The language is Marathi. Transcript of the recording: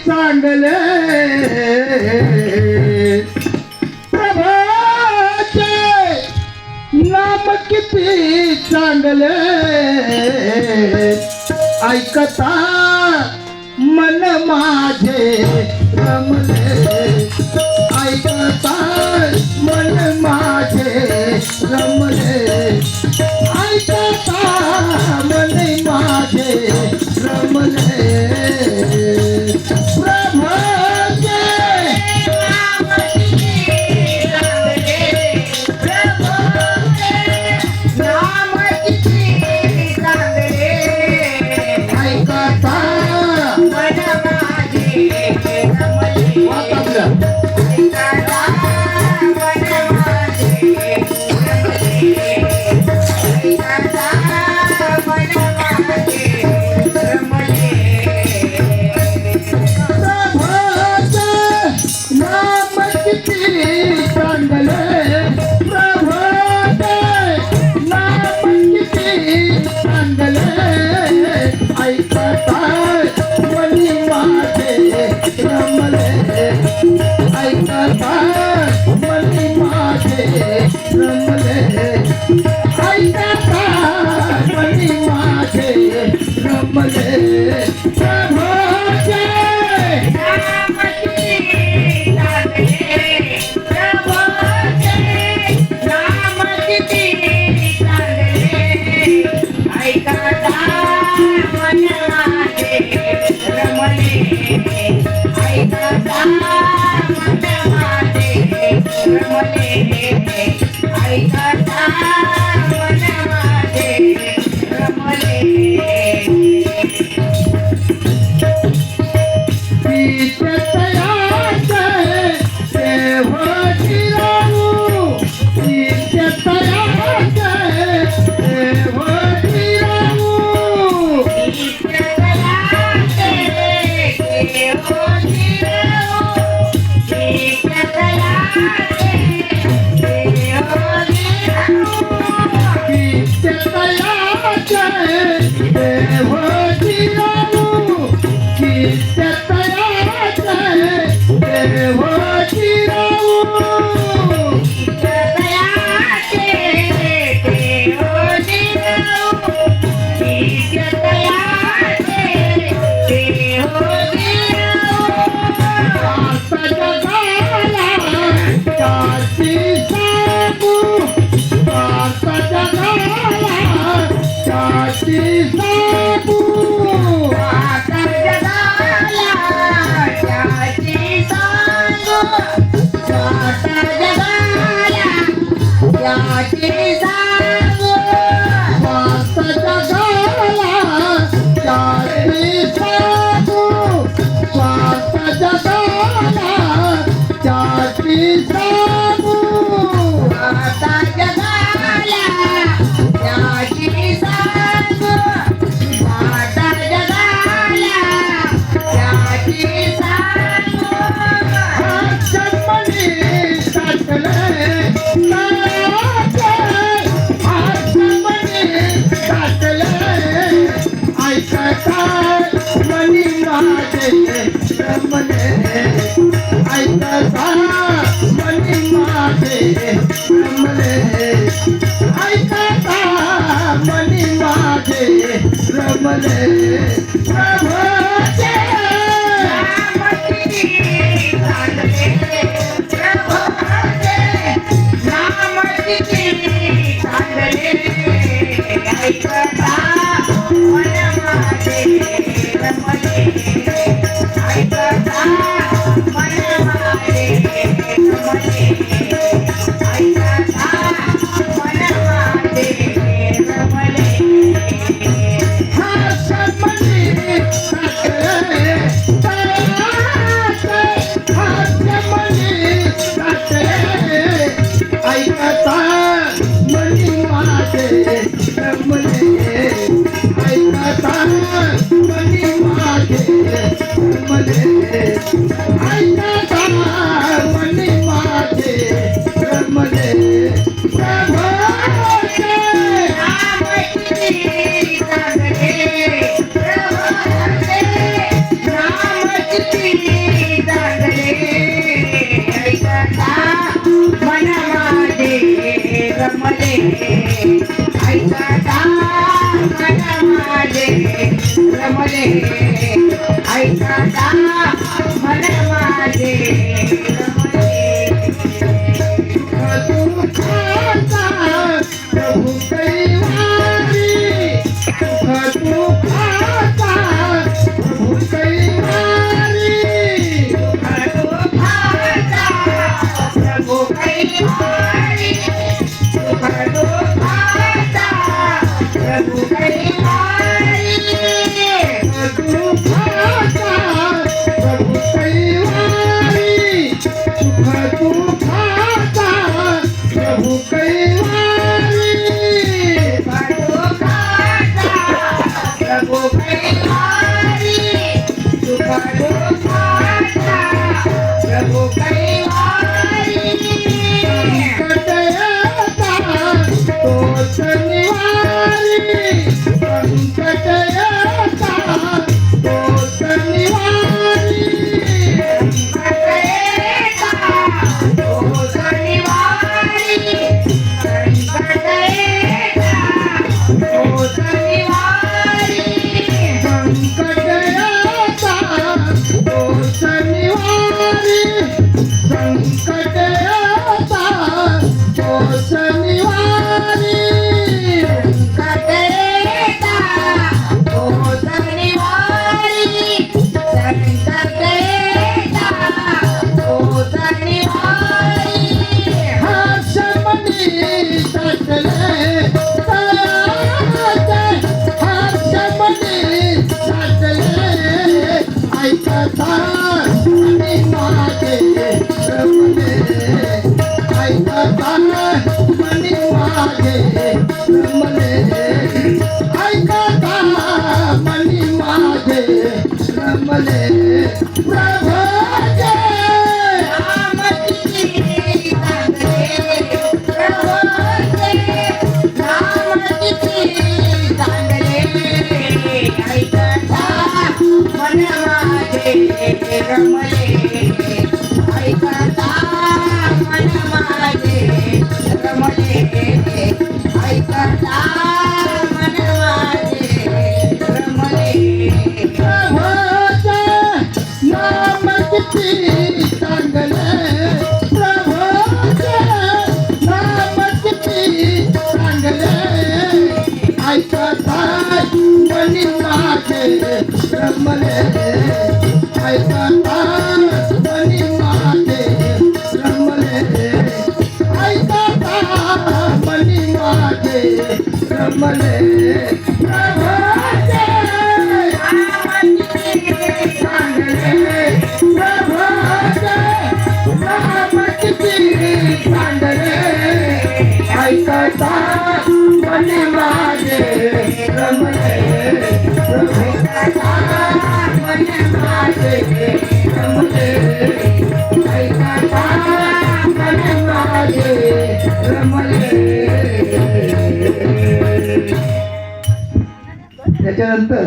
चांगले प्रभूचे नाम किती चांगले ऐकता मन माझे रमले ऐकता मन माझे रमले ऐकता मन माझे रमले प्रभूचे नाम किती चांगले प्रभूचे नाम किती चांगले ऐकता मन माझे रमले ऐकता मन माझे रमले ऐकता मन माझे रमले प्रभूचे नाम किती चांगले प्रभूचे नाम किती चांगले ऐकता मनी माझे रमले ऐकता मनी माझे रमले ऐकता मनी माझे रमले प्रभूचे नाम किती चांगले प्रभूचे नाम किती चांगले ऐकता मन माझे रमले ऐकता मन माझे रमले ऐकता मन माझे रमले Money रमले ऐकता मन माझे रमले दुःखाचा प्रभू कैवारी दुःखाचा प्रभू कैवारी प्रभु कैवारी प्रभु कैवारी दुःखाचा प्रभु कैवारी दुःखाचा प्रभु कैवारी प्रभु कैवारी प्रभु कैवारी संकटयता तोच निवारी संकटयता तोच निवारी संकटयता तोच निवारी संकटयता तोच निवारी हर्षमणी साठले तयाचे हर्षमणी साठले ऐकता आणि माझे रमले ऐकता आणि माझे रमले ऐकता आणि माझे रमले प्रभू रमले ऐकता मन माझे रमले ऐकता मन माझे रमले प्रभूचे नाम किती चांगले प्रभूचे नाम किती चांगले ऐकता मनी माझे रमले ऐकता मनी माझे रमले ऐकता मनी माझे रमले प्रभूचे चांगले प्रभूचे नाम किती चांगले ऐकता मनी माझे रमले ऐकता मनी माझे रमले ऐकता मनी माझे रमले. त्याच्यानंतर